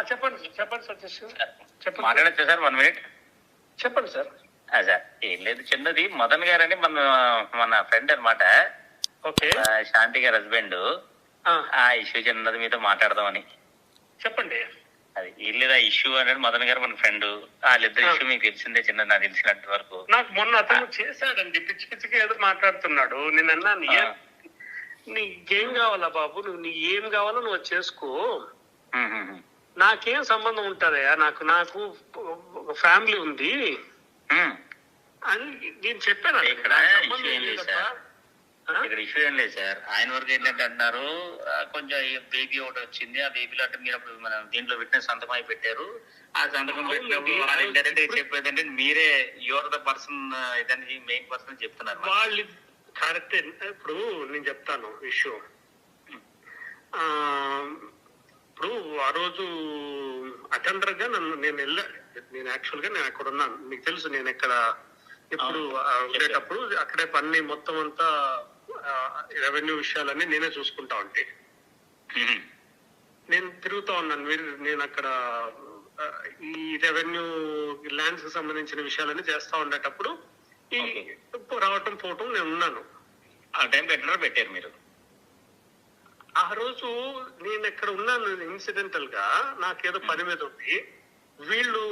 చెప్పండి చెప్పండి సతీష్ చెప్పండి. మాట్లాడచ్చా సార్ 1 మినిట్? చెప్పండి సార్. సార్ ఏం లేదు, చిన్నది. మదన్ గారు అని మన ఫ్రెండ్ అనమాట. ఓకే. శాంతి గారి హస్బెండ్. ఆ ఇష్యూ చిన్నది మీతో మాట్లాడదామని. చెప్పండి. అది ఏం లేదా ఇష్యూ అనేది మదన్ గారు మన ఫ్రెండ్. వాళ్ళిద్దరు ఇష్యూ మీకు తెలిసిందే, చిన్నది నాకు తెలిసినంత వరకు. నాకు మొన్న అతను చేశాడండి, పిచ్చి పిచ్చిగా ఏదో మాట్లాడుతున్నాడు. నేను అన్నాను, నీకేం కావాలా బాబు, నువ్వు నీ ఏం కావాలో నువ్వు చేసుకో, నాకేం సంబంధం ఉంటుందయా, నాకు ఒక ఫ్యామిలీ ఉంది అని నేను చెప్పాను. ఇక్కడ ఇష్యూ ఏం లేదు సార్. ఆయన వరకు ఏంటంటే అంటున్నారు, కొంచెం బేబీ ఒకటి వచ్చింది, ఆ బేబీలో అంటే మీరు అప్పుడు మన దీంట్లో విట్నెస్ సంతకం అయి పెట్టారు. ఆ సంతకం పెట్టినప్పుడు వాళ్ళు ఇండైరెక్ట్ గా చెప్పేది అంటే మీరే యువర్ ద పర్సన్, ఇదని మెయిన్ పర్సన్ చెప్తున్నారు. వాళ్ళు కరెక్టే. ఇప్పుడు నేను చెప్తాను ఇష్యూ. ఇప్పుడు ఆ రోజు అటెండర్ గా నేను యాక్చువల్ గా నేను అక్కడ ఉన్నాను. మీకు తెలుసు నేను ఎక్కడ ఎప్పుడు ఉండేటప్పుడు అక్కడే పని మొత్తం అంతా రెవెన్యూ విషయాలన్నీ నేనే చూసుకుంటా ఉంటే నేను తిరుగుతా ఉన్నాను. నేను అక్కడ ఈ రెవెన్యూ ల్యాండ్స్ కి సంబంధించిన విషయాలన్నీ చేస్తా ఉండేటప్పుడు ఈ రావటం పోవటం నేను ఉన్నాను. ఆ టైం పెట్టారు మీరు. ఆ రోజు నేను ఎక్కడ ఉన్నాను, ఇన్సిడెంటల్ గా నాకేదో పని మీద ఉంది. వీళ్ళు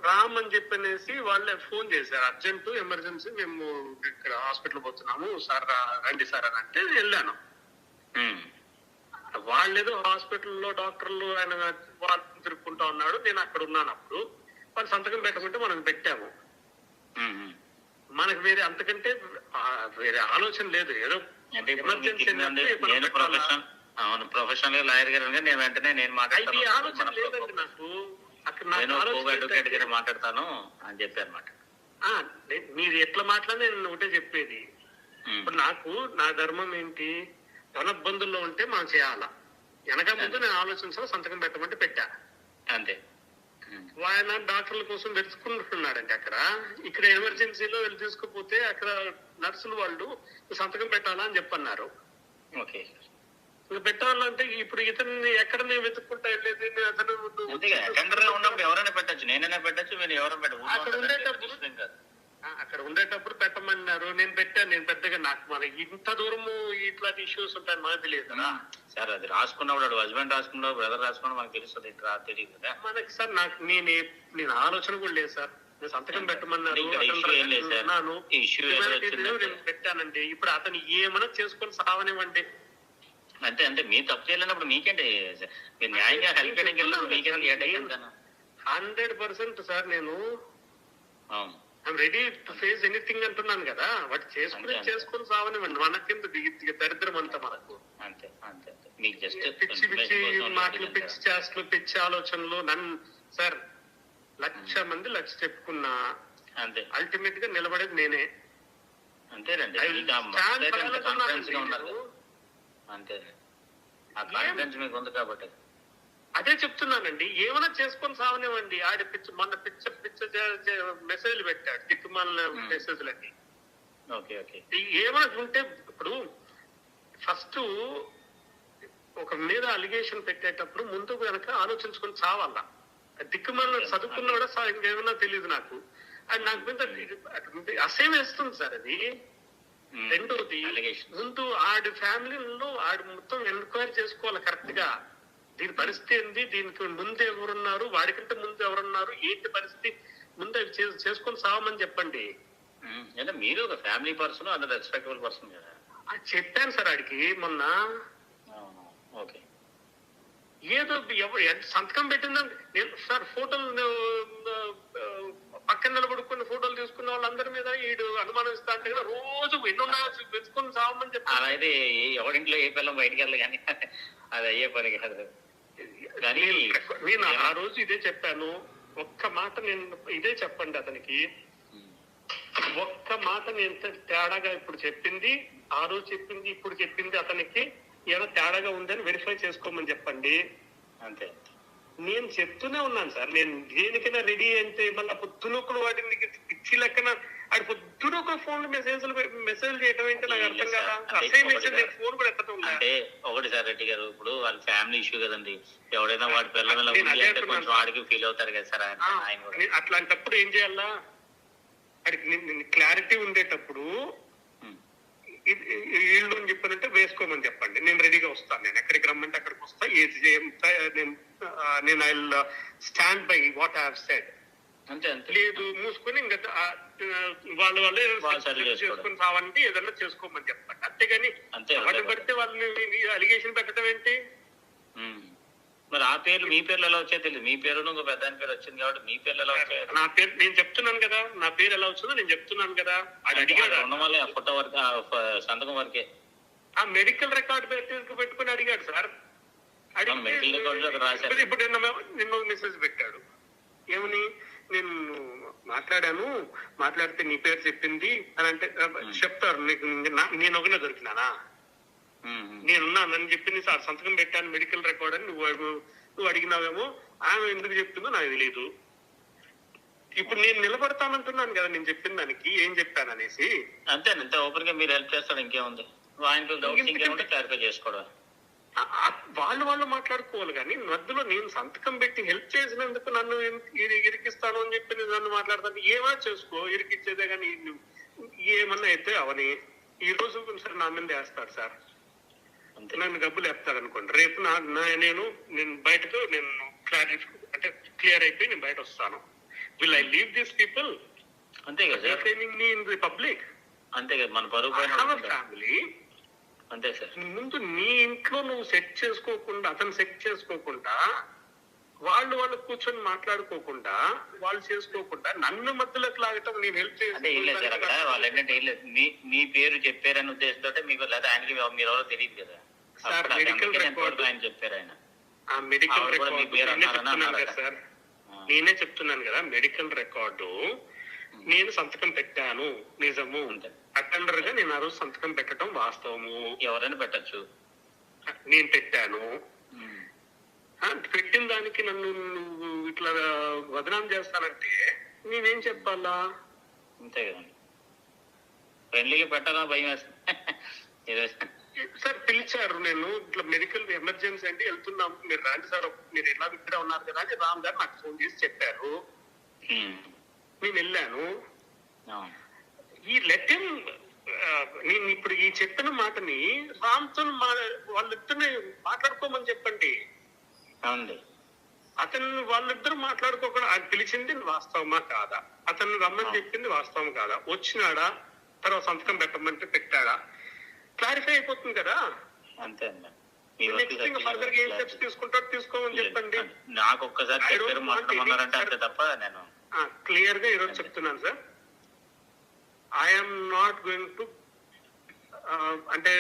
రామ్ అని చెప్పనేసి వాళ్ళే ఫోన్ చేశారు, అర్జెంట్ ఎమర్జెన్సీ, మేము ఇక్కడ హాస్పిటల్ పోతున్నాము సార్, రండి సార్ అని అంటే వెళ్ళాను. వాళ్ళేదో హాస్పిటల్లో డాక్టర్లు ఆయన వాళ్ళు తిరుక్కుంటా ఉన్నాడు, నేను అక్కడ ఉన్నాను. అప్పుడు వాళ్ళు సంతకం పెట్టకుంటే మనం పెట్టాము. మనకు వేరే అంతకంటే వేరే ఆలోచన లేదు. ఏదో ఎమర్జెన్సీ ప్రొఫెషనల్ లాయర్ గారు నేను వెంటనే ఆలోచన లేదండి నాకు. అడ్వకేట్ గారు మాట్లాడతాను అని చెప్పి అనమాట. మీరు ఎట్లా మాట్లాడినా నేను ఒకటే చెప్పేది. ఇప్పుడు నా ధర్మం ఏంటి, ధనబ్బందుల్లో ఉంటే మనం చేయాలా, వెనక ముందు నేను ఆలోచించాలి, సంతకం పెట్టమంటే పెట్టా అంతే. ఆయన డాక్టర్ల కోసం వెతుకుంటున్నాడండి అక్కడ. ఇక్కడ ఎమర్జెన్సీలో వెళ్ళి తీసుకుపోతే అక్కడ నర్సులు వాళ్ళు సంతకం పెట్టాలా అని చెప్పన్నారు. ఓకే, ఇంకా పెట్టాలంటే ఇప్పుడు ఇతన్ని ఎక్కడ నేను వెతుక్కుంటా వెళ్ళేది. ఉన్నప్పుడు ఎవరైనా పెట్టచ్చు, నేనైనా పెట్టచ్చు, మీరు ఎవరైనా పెట్టచ్చు. అక్కడ ఉండేటప్పుడు పెట్టమన్నారు, నేను పెట్టాను. నేను పెద్దగా నాకు మనకి ఇంత దూరము ఇట్లాంటి ఇష్యూస్ ఉంటాయని మనకు తెలియదు కదా సార్. అది రాసుకున్నప్పుడు హస్బెండ్ రాసుకున్నాడు, బ్రదర్ రాసుకున్నాడు, మనకు తెలుస్తుంది. తెలియదు కదా మనకి సార్. నేను ఆలోచన కూడా లేదు సార్. నేను సంతకం పెట్టమన్నారు, నేను పెట్టానండి. ఇప్పుడు అతను ఏమైనా చేసుకొని సావనివ్వండి. అంటే మీ తప్పు చేయలేనప్పుడు మీకేంటి, మీరు న్యాయంగా హెల్ప్ చేయడానికి మీకేంటి? 100% సార్. నేను రెడీ టు ఫేస్ ఎనీథింగ్ అంటున్నాను కదా. వాటి చేసుకుని సావనివ్వండి. మనకింత దరిద్రం అంతా మనకు. అంతే అంతే. పిచ్చి పిచ్చి మాటలు, పిచ్చి చేష్టలు, పిచ్చి ఆలోచనలు. సార్ 1,00,000 మంది 1,00,000 చెప్పుకున్నా అంతే, అల్టిమేట్ గా నిలబడేది నేనే. అంతేనండి. అంతే, ఆ కాన్ఫిడెన్స్ మీకు ఉంది కాబట్టి అదే చెప్తున్నానండి. ఏమైనా చేసుకొని సావనివ్వండి. ఆడి మొన్న పిచ్చ మెసేజ్లు పెట్టాడు, దిక్కుమాల మెసేజ్లన్నీ. ఏమైనా ఉంటే ఇప్పుడు ఫస్ట్ ఒక మీద అలిగేషన్ పెట్టేటప్పుడు ముందు కనుక ఆలోచించుకొని చావాలా. దిక్కుమాల చదువుకున్నాడా ఇంకేమైనా తెలియదు నాకు. అది నాకు మీద అసేమ్ వేస్తుంది సార్ అది. రెండోది, ముందు ఆడి ఫ్యామిలీలో ఆడి మొత్తం ఎంక్వైరీ చేసుకోవాలి కరెక్ట్ గా. దీని పరిస్థితి ఏంది, దీనికి ముందు ఎవరున్నారు, వాడికంటే ముందు ఎవరున్నారు, ఏంటి పరిస్థితి, ముందు అవి చేసుకొని సావమని చెప్పండి. మీరు ఒక ఫ్యామిలీ పర్సన్, అంత రెస్పెక్టబుల్ పర్సన్ కదా. అది చెప్పాను సార్ ఆడికి మొన్న. ఓకే, ఏదో సంతకం పెట్టిందని నేను సార్ ఫోటోలు పక్కన నిలబడుకుని ఫోటోలు తీసుకున్న వాళ్ళందరి మీద వీడు అనుమానిస్తా అంటే కదా. రోజు ఎన్నున్నా వెతుకుని సావమని చెప్పాను. అలా అయితే ఎవరింట్లో ఏ పిల్లలు బయటికి వెళ్ళదు కానీ అది అయ్యే పని కాదు. నేను ఆ రోజు ఇదే చెప్పాను. ఒక్క మాట నేను ఇదే చెప్పండి అతనికి. ఒక్క మాట నేను తేడాగా ఇప్పుడు చెప్పింది, ఆ రోజు చెప్పింది, ఇప్పుడు చెప్పింది అతనికి ఏదో తేడాగా ఉందని వెరిఫై చేసుకోమని చెప్పండి. అంతే. నేను చెప్తూనే ఉన్నాను సార్. నేను దేనికైనా రెడీ అంటే మళ్ళీ పొద్దునొక్కడు వాటిని పిచ్చి లెక్కన అది పొద్దున ఒక ఫోన్ మెసేజ్ చేయడం ఏంటి నాకు అర్థం కదా. అసే మెసేజ్ నేను ఫోన్ కూడా ఎత్తడం అంటే ఒకటి సార్ రెడ్డి గారు, ఇప్పుడు వాళ్ళ ఫ్యామిలీ ఇష్యూ కదండి. ఎవడైనా వాడి పిల్లల కొంచెం వాడికి ఫీల్ అవుతారు కదా సార్ ఆయన కూడా. అట్లాంటప్పుడు ఏం చేయాలా, క్లారిటీ ఉండేటప్పుడు వీళ్ళు అని చెప్పానంటే వేసుకోమని చెప్పండి, నేను రెడీగా వస్తాను, నేను ఎక్కడికి రమ్మంటే అక్కడికి వస్తా, నేను I stand by what I have said. అంతే అంతే. లేదు మూసుకొని ఇంకా వాళ్ళే చేసుకొని రావాలంటే ఏదన్నా చేసుకోమని చెప్పండి, అంతేగాని వాటిని పడితే వాళ్ళని అలిగేషన్ పెట్టడం ఏంటి. మరి ఆ పేర్లు మీ పేర్లు ఎలా వచ్చాయో తెలియదు. మీ పేరు ఇంకో పెద్ద పేరు వచ్చింది కాబట్టి మీ పేర్లు ఎలా వచ్చాయి? నా పేరు నేను చెప్తున్నాను కదా, నా పేరు ఎలా వచ్చిందో నేను చెప్తున్నాను కదా. అది అడిగాడు ఉన్నవాళ్ళే ఆ ఫోటో వరకు సంతకం వరకే ఆ మెడికల్ రికార్డ్ పెట్టుకుని అడిగాడు సార్. మెడికల్ రికార్డు రాశారు. ఇప్పుడు నిన్న మెసేజ్ పెట్టాడు ఏమని, నేను మాట్లాడితే నీ పేరు చెప్పింది అని అంటే చెప్తారు. నేను ఒకనే దొరికినానా, నేనున్నానని చెప్పింది సార్, సంతకం పెట్టాను మెడికల్ రికార్డ్ అని నువ్వు అడిగినావేమో, ఆమె ఎందుకు చెప్తుందో నాకు తెలియదు. ఇప్పుడు నేను నిలబడతానంటున్నాను కదా, నేను చెప్పిన దానికి ఏం చెప్పాను అనేసి. అంతే అంతే. ఓపెన్ గా మీరు హెల్ప్ చేస్తాడు, ఇంకేముంది. ఆయన క్లారిఫై చేసుకోవడం. వాళ్ళు మాట్లాడుకోవాలి కానీ మధ్యలో నేను సంతకం పెట్టి హెల్ప్ చేసినందుకు నన్ను ఇరికిస్తాను అని చెప్పి నన్ను మాట్లాడతాను. ఏమైనా చేసుకో, ఇరికిచ్చేదే కానీ ఏమన్నా అయితే అవని ఈ రోజు సరే నా మీద వేస్తాడు సార్, నన్ను డబ్బులు వేస్తాడు అనుకోండి. రేపు నేను బయటకు అంటే క్లియర్ అయిపోయి నేను బయట వస్తాను. Will I leave these people? అంతే కదా, మీ ఇన్ ది పబ్లిక్. అంతే కదా, మన పరువు ఫ్యామిలీ. అంతే సార్. ముందు నీ ఇంట్లో నువ్వు సెట్ చేసుకోకుండా, అతను సెట్ చేసుకోకుండా, వాళ్ళు కూర్చొని మాట్లాడుకోకుండా, వాళ్ళు చేసుకోకుండా నన్ను మధ్యలోకి లాగటం, నేను హెల్ప్ చేయాలి. ఏం లేదు సార్, అక్కడ వాళ్ళు ఏంటంటే ఏం లేదు, మీ పేరు చెప్పారని ఉద్దేశంతో మీకు లేదా ఆయనకి మీరు ఎవరో తెలియదు కదా సార్. మెడికల్ రికార్డు ఆయన చెప్పారు, ఆయన ఆ మెడికల్ రికార్డు సార్ నేనే చెప్తున్నాను కదా, మెడికల్ రికార్డు నేను సంతకం పెట్టాను నిజము, అటెండర్ గా నేను ఆ రోజు సంతకం పెట్టడం వాస్తవము. ఎవరైనా పెట్టచ్చు, నేను పెట్టాను. పెట్టిన దానికి నన్ను ఇట్లా వదనాం చేస్తానంటే నేనేం చెప్పాలా? అంతే కదండి, ఫ్రెండ్లీగా పెట్టాలా భయం వేస్తుంది సార్. పిలిచారు, నేను ఇట్లా మెడికల్ ఎమర్జెన్సీ అంటే వెళ్తున్నాము, మీరు రాండి సార్, మీరు ఎలా ఇక్కడే ఉన్నారు కదా అని రామ్ గారు నాకు ఫోన్ చేసి చెప్పారు. నేను వెళ్ళాను. ఈ లెటర్ నేను ఇప్పుడు ఈ చెప్పిన మాటని రామ్తో వాళ్ళిద్దరిని మాట్లాడుకోమని చెప్పండి. అతను వాళ్ళిద్దరు మాట్లాడుకోకుండా ఆయన పిలిచింది వాస్తవమా కాదా, అతను రమ్మని చెప్పింది వాస్తవం కాదా, వచ్చినాడా, తర్వాత సంతకం పెట్టమంటే పెట్టాడా, క్లారిఫై అయిపోతుంది కదా. అంతే. నెక్స్ట్ ఇంకా ఫర్దర్ గా ఏం స్టెప్స్ తీసుకుంటారో తీసుకోమని చెప్పండి. నాకు ఒక్కసారి తప్ప నేను క్లియర్ గా ఈరోజు చెప్తున్నాను sir, I'm not going to అంటే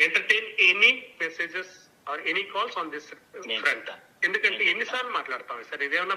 entertain any messages or any calls on this front. ఎందుకంటే ఎన్నిసార్లు మాట్లాడతాం సార్, ఇదేమన్నా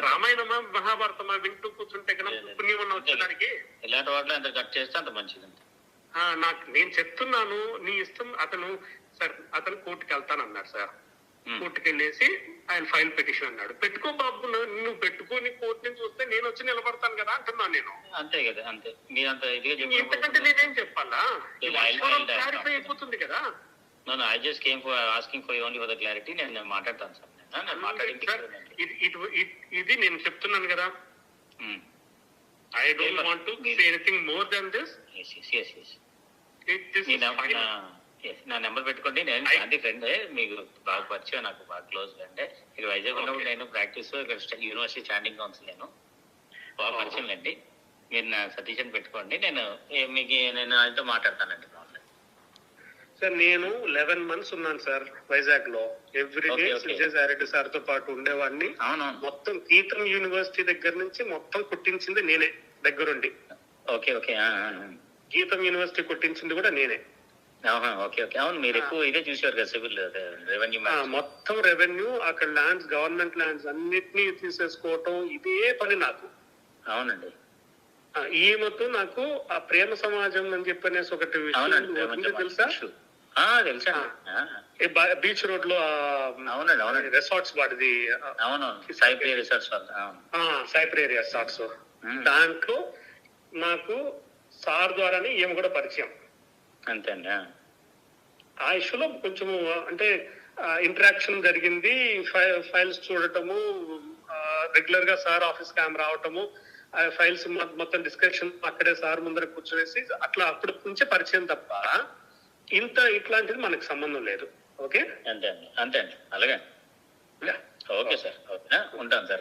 రామాయణమా మహాభారతమా వింటూ కూర్చుంటే కన్నా పుణ్యం అన్న వచ్చేదానికి. ఇలాంటి వాటిలో ఎంత కట్ చేస్తే అంత మంచిది. నేను చెప్తున్నాను, నీ ఇష్టం. అతను కోర్టుకి వెళ్తానన్నాడు సార్, కోర్టుకి వెళ్ళేసి ఆయన ఫైల్ పిటిషన్ అన్నాడు. పెట్టుకో బాబు, నువ్వు పెట్టుకొని కోర్టు నుంచి వస్తే నేను వచ్చి నిలబడతాను కదా అంటున్నాను నేను. అంతే కదా, అంతే. ఎందుకంటే నేనేం చెప్పాలా, క్లారిఫై అయిపోతుంది కదా. I just came for asking for only for the clarity. నేను మాట్లాడతాను సార్, ఇది నేను చెప్తున్నాను కదా. I don't want to say anything more than this. Yes. నా నెంబర్ పెట్టుకోండి. నేను శాంతి ఫ్రెండ్, మీకు బాగా పరిచయం, నాకు బాగా క్లోజ్ ఫ్రెండ్. ఇక్కడ వైజాగ్ ఉన్నప్పుడు నేను ప్రాక్టీస్ ఇక్కడ యూనివర్సిటీ స్టాండింగ్ కౌన్సిల్, నేను బాగా పరిచయం అండి. మీరు నా సతీష్ అని పెట్టుకోండి, నేను ఆయనతో మాట్లాడతానండి. సార్ నేను 11 months ఉన్నాను సార్ వైజాగ్ లో. ఎవ్రీ డే విజయసాయిరెడ్డి సార్ తో పాటు ఉండేవాడిని. మొత్తం గీతం యూనివర్సిటీ దగ్గర నుంచి మొత్తం కుట్టించింది నేనే దగ్గరుండి. గీతం యూనివర్సిటీ కుట్టించింది కూడా నేనే. అవును, మీరు ఎక్కువ ఇదే చూసారు కదా, సివిల్ రెవెన్యూ, మొత్తం రెవెన్యూ, అక్కడ ల్యాండ్స్, గవర్నమెంట్ ల్యాండ్స్ అన్నిటినీ తీసేసుకోవటం, ఇదే పని నాకు. అవునండి. ఈమెతో నాకు ఆ ప్రేమ సమాజం అని చెప్పనేసి ఒకటి తెలుసా? తెలుసా, బీచ్ రోడ్ లో రిసార్ట్స్ వాడిది. అవును, సైప్రియా రిసార్ట్స్. సైప్రియా రిసార్ట్స్. దాంట్లో నాకు సార్ ద్వారానే ఈమె కూడా పరిచయం. అంతే అండి. ఆ ఇష్యూలో కొంచెము అంటే ఇంటరాక్షన్ జరిగింది, ఫైల్స్ చూడటము, రెగ్యులర్ గా సార్ ఆఫీస్ కి ఆమె రావటము, ఫైల్స్ మొత్తం డిస్కషన్ అక్కడే సార్ ముందర కూర్చొనేసి అట్లా అప్పటి నుంచే పరిచయం తప్ప ఇట్లాంటిది మనకు సంబంధం లేదు. ఓకే, అంతే అండి, అంతే అండి, అలాగే. ఓకే సార్, ఓకే, ఉంటాను సార్.